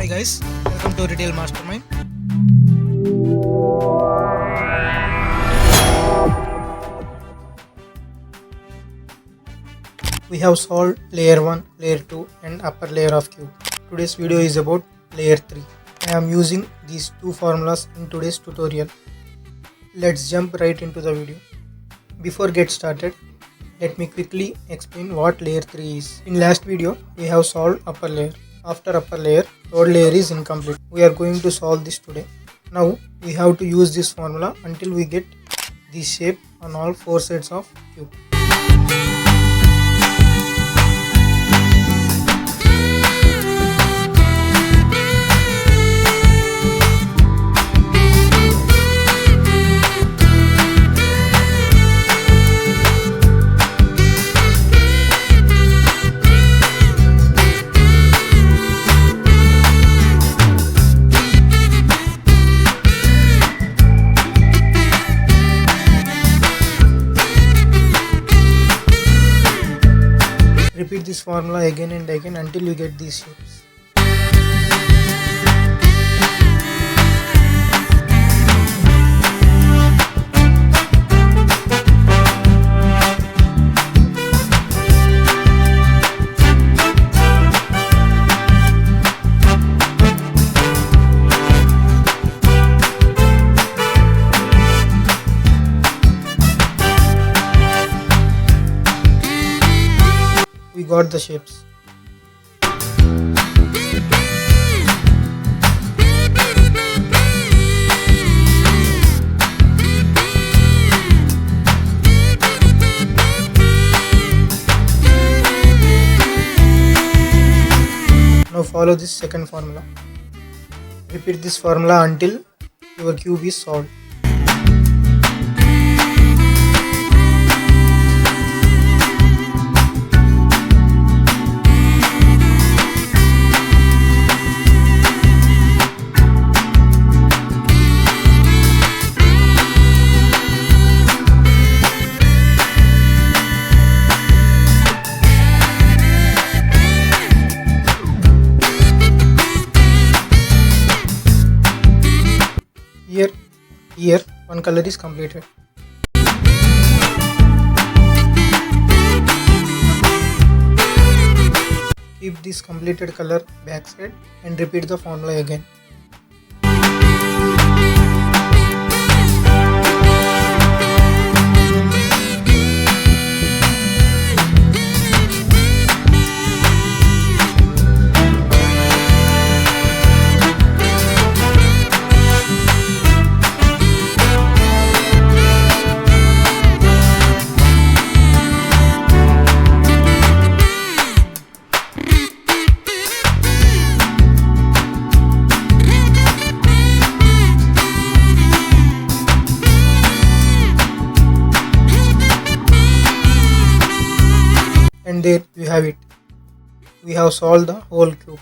Hi guys, welcome to Retail Mastermind. We have solved layer 1, layer 2 and upper layer of cube. Today's video is about layer 3. I am using these two formulas in today's tutorial. Let's jump right into the video. Before get started, let me quickly explain what layer 3 is. In last video, we have solved upper layer. After upper layer, lower layer is incomplete. We are going to solve this today. Now we have to use this formula until we get this shape on all four sides of cube. Repeat this formula again and again until you get these shapes. We got the shapes. Now follow this second formula. Repeat this formula until your cube is solved. Here one color is completed. Keep this completed color backside and repeat the formula again. And there you have it. We have solved the whole cube.